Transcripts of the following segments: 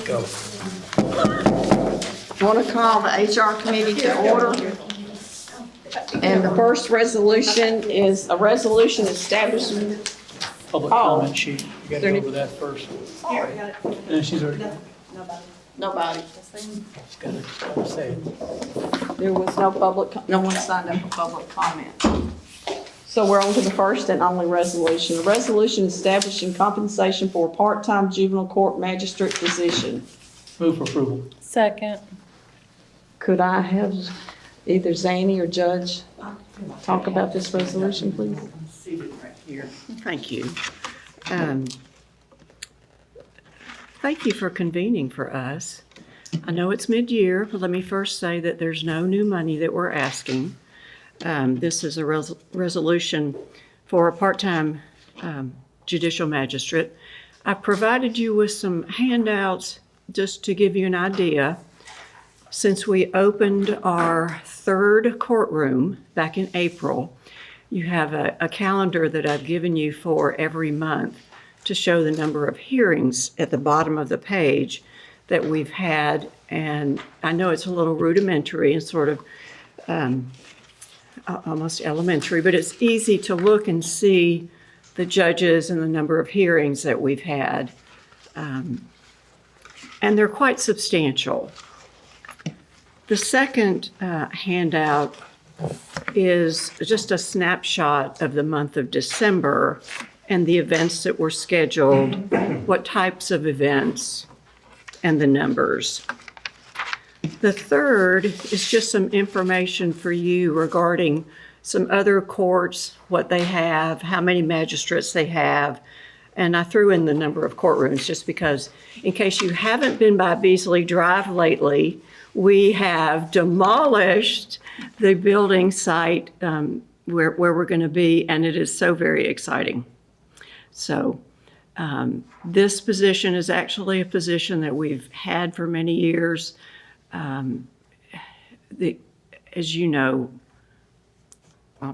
go. I want to call the HR committee to order. And the first resolution is a resolution establishing, Public comment sheet. You gotta Is there go any- over that first. And she's already, nobody. she's gotta say it. There was no one signed up for public comment. So we're on to the first and only resolution. A resolution establishing compensation for a part-time juvenile court magistrate position. Move for approval. Second. Could I have either Zany or Judge talk about this resolution, please? Thank you. Thank you for convening for us. I know it's mid-year, but let me first say that there's no new money that we're asking. This is a resolution for a part-time judicial magistrate. I provided you with some handouts just to give you an idea. Since we opened our third courtroom back in April, you have a calendar that I've given you for every month to show the number of hearings at the bottom of the page that we've had. And I know it's a little rudimentary and sort of almost elementary, but it's easy to look and see the judges and the number of hearings that we've had. And they're quite substantial. The second handout is just a snapshot of the month of December and the events that were scheduled, what types of events, and the numbers. The third is just some information for you regarding some other courts, what they have, how many magistrates they have, and I threw in the number of courtrooms just because in case you haven't been by Beasley Drive lately, we have demolished the building site where we're going to be, and it is so very exciting. So this position is actually a position that we've had for many years. As you know,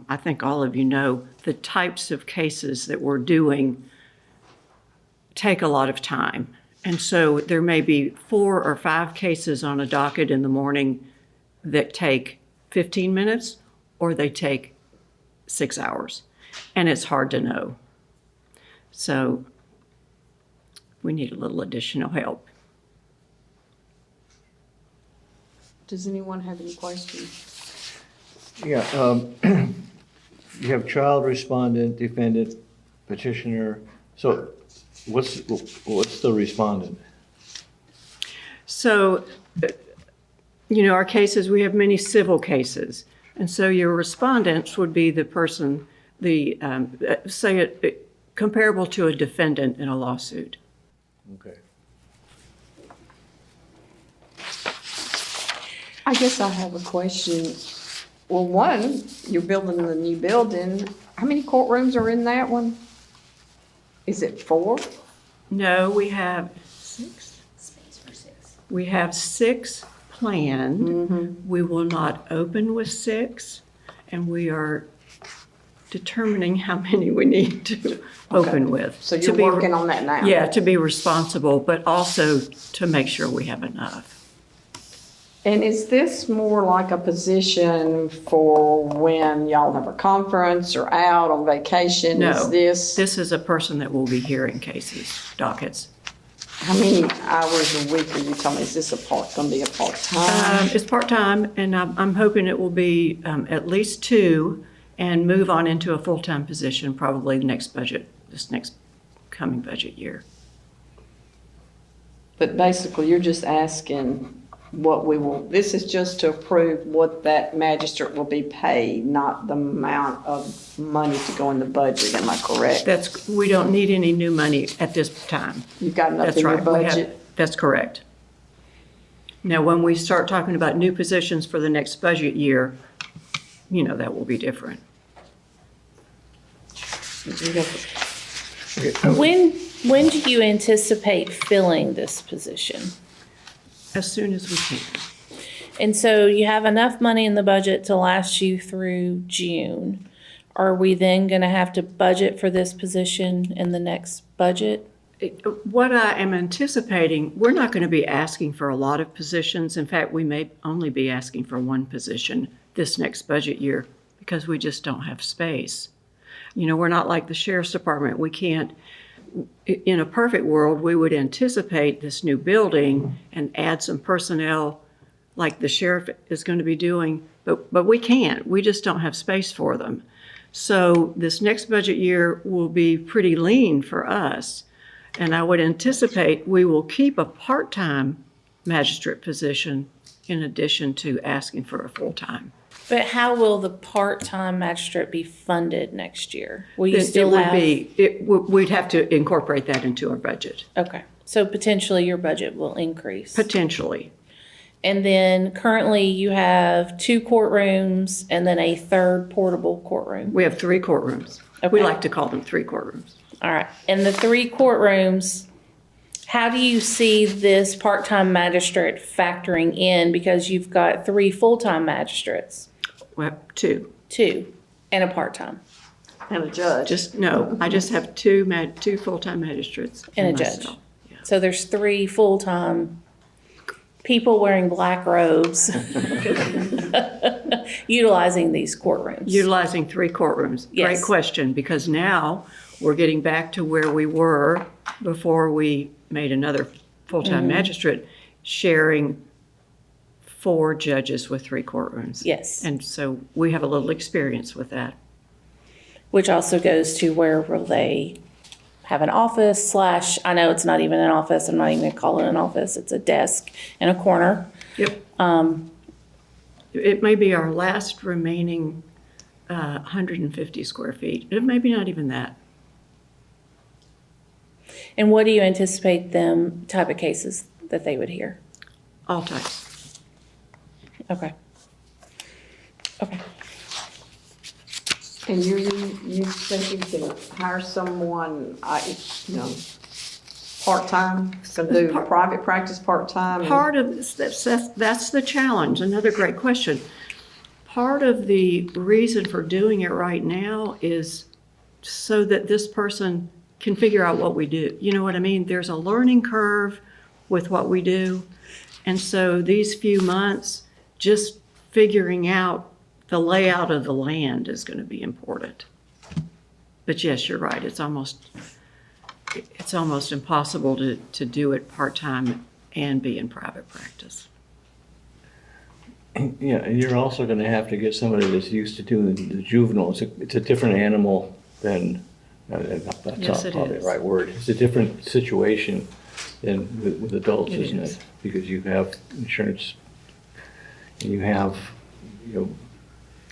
I think all of you know, the types of cases that we're doing take a lot of time. And so there may be 4 or 5 cases on a docket in the morning that take 15 minutes or they take 6 hours. And it's hard to know. So we need a little additional help. Does anyone have any questions? Yeah, you have child respondent, defendant, petitioner. So what's the respondent? So, our cases, we have many civil cases. And so your respondents would be the person, comparable to a defendant in a lawsuit. Okay. I guess I have a question. Well, one, you're building the new building. How many courtrooms are in that one? Is it 4? No, we have 6. Space for 6. We have 6 planned. Mm-hmm. We will not open with 6, and we are determining how many we need to open with. So you're working on that now? Yeah, to be responsible, but also to make sure we have enough. And is this more like a position for when y'all have a conference or out on vacation? No, Is this, this is a person that will be hearing cases, dockets. how many hours a week are you telling me? Is this gonna be a part-time? It's part-time, and I'm hoping it will be at least 2 and move on into a full-time position probably this next coming budget year. But basically, you're just asking this is just to approve what that magistrate will be paid, not the amount of money to go in the budget, am I correct? We don't need any new money at this time. You've got enough That's in your right. We have- budget? That's correct. Now, when we start talking about new positions for the next budget year, that will be different. When do you anticipate filling this position? As soon as we can. And so you have enough money in the budget to last you through June. Are we then going to have to budget for this position in the next budget? What I am anticipating, we're not going to be asking for a lot of positions. In fact, we may only be asking for one position this next budget year because we just don't have space. You know, we're not like the sheriff's department. We can't, in a perfect world, we would anticipate this new building and add some personnel like the sheriff is going to be doing, but we can't. We just don't have space for them. So this next budget year will be pretty lean for us. And I would anticipate we will keep a part-time magistrate position in addition to asking for a full-time. But how will the part-time magistrate be funded next year? Will you It still would have? we'd have to incorporate that into our budget, Okay, so potentially your budget will increase. potentially. And then currently you have 2 courtrooms and then a third portable courtroom. We have 3 courtrooms. Okay. We like to call them 3 courtrooms. All right, and the 3 courtrooms, how do you see this part-time magistrate factoring in? Because you've got 3 full-time magistrates, We have 2. 2, and a part-time, And a judge. I just have 2 full-time magistrates. and a judge. myself. So there's 3 full-time people wearing black robes utilizing these courtrooms. Utilizing 3 courtrooms. Yes. Great question, because now we're getting back to where we were before we made another full-time magistrate, sharing 4 judges with 3 courtrooms. Yes. And so we have a little experience with that. Which also goes to where will they have an office / I know it's not even an office, I'm not even gonna call it an office, it's a desk in a corner. Yep. It may be our last remaining 150 square feet. Maybe not even that. And what do you anticipate them type of cases that they would hear? All types. Okay. Okay. And you think you can hire someone, part-time, can do private practice part-time? Part of this, that's the challenge. Another great question. Part of the reason for doing it right now is so that this person can figure out what we do. You know what I mean? There's a learning curve with what we do. And so these few months, just figuring out the layout of the land is going to be important. But yes, you're right. It's almost impossible to do it part-time and be in private practice. Yeah, and you're also gonna have to get somebody that's used to doing the juvenile. It's a different animal than, that's Yes, not it probably is. the right word. It's a different situation than with adults, It isn't is. it? Because you have insurance, and you have,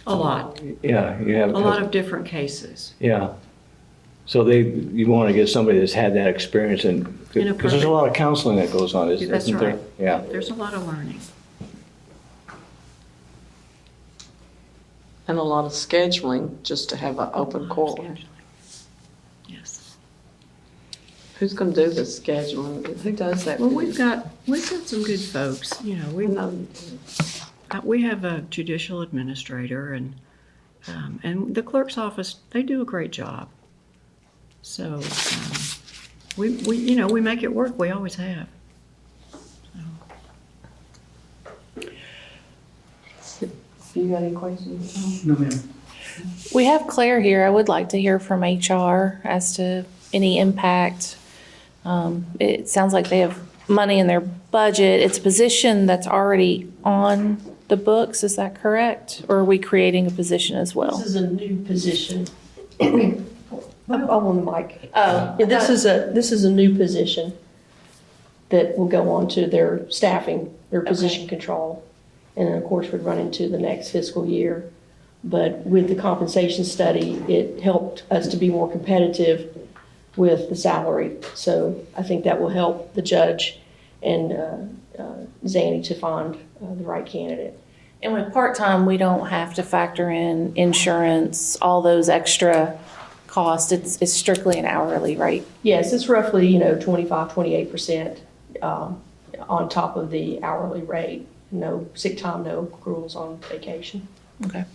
A lot. yeah, you have. A lot of different cases. Yeah. So you want to get somebody that's had that experience and, In a because there's a perfect- lot of counseling that goes on, isn't there? That's right. Yeah. There's a lot of learning. And a lot of scheduling just to have an open courtroom. Yes. Who's gonna do the scheduling? Who does that? Well, we've got some good folks, you know, we have a judicial administrator and the clerk's office, they do a great job. So, we make it work, we always have. You got any questions? No, ma'am. We have Claire here. I would like to hear from HR as to any impact. It sounds like they have money in their budget. It's a position that's already on the books, is that correct? Or are we creating a position as well? This is a new position. I'm on the mic. Oh, Yeah, this is a new position that will go on to their staffing, their position control. And then, of course, would run into the next fiscal year. But with the compensation study, it helped us to be more competitive with the salary. So I think that will help the judge and Zanny to find the right candidate. And with part-time, we don't have to factor in insurance, all those extra costs. It's strictly an hourly rate. Yes, it's roughly, 25, 28% on top of the hourly rate. No sick time, no accruals on vacation. Okay.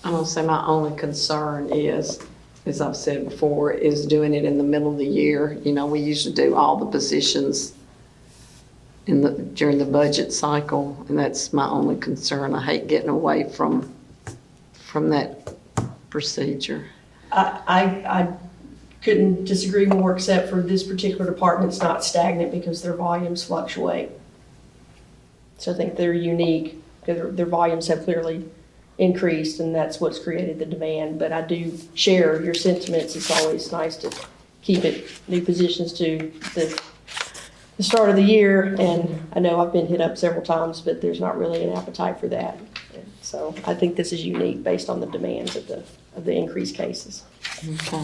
I'm gonna say my only concern is as I've said before, is doing it in the middle of the year. You know, we usually do all the positions during the budget cycle, and that's my only concern. I hate getting away from that procedure. I couldn't disagree more, except for this particular department's not stagnant because their volumes fluctuate. So I think they're unique, because their volumes have clearly increased, and that's what's created the demand. But I do share your sentiments. It's always nice to keep it, new positions to the start of the year, and I know I've been hit up several times, but there's not really an appetite for that. And so I think this is unique based on the demands of the increased cases. Okay.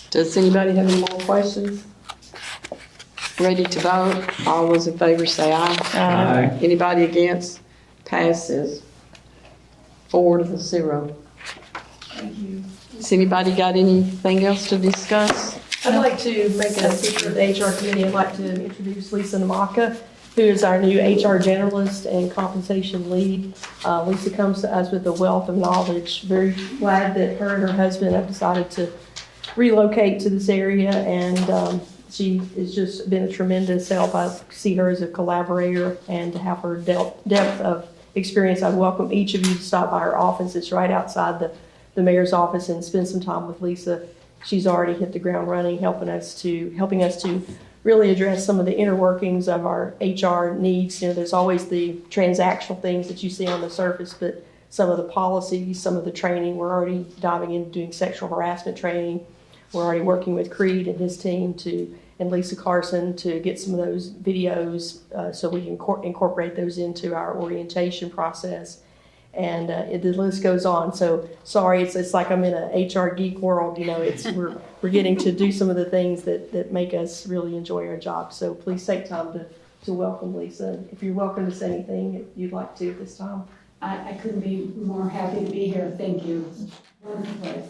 Does anybody have any more questions? Ready to vote? All those in favor say aye. Aye. Anybody against? Passes 4-0. Thank you. Has anybody got anything else to discuss? I'd like to make a speaker of the HR committee. I'd like to introduce Lisa Namaka, who is our new HR generalist and compensation lead. Lisa comes to us with a wealth of knowledge. Very glad that her and her husband have decided to relocate to this area, and she has just been a tremendous help. I see her as a collaborator, and to have her depth of experience, I welcome each of you to stop by her office. It's right outside the mayor's office, and spend some time with Lisa. She's already hit the ground running, helping us to really address some of the inner workings of our HR needs. You know, there's always the transactional things that you see on the surface, but some of the policies, some of the training, we're already diving into doing sexual harassment training. We're already working with Creed and his team and Lisa Carson to get some of those videos so we can incorporate those into our orientation process. And the list goes on. So sorry, it's like I'm in a HR geek world. You know, we're getting to do some of the things that make us really enjoy our job. So please take time to welcome Lisa. If you're welcome to say anything if you'd like to at this time. I couldn't be more happy to be here. Thank you. Wonderful place.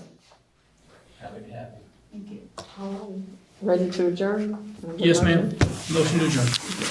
Happy to have you. Thank you. Ready to adjourn? Yes, ma'am. Motion to adjourn.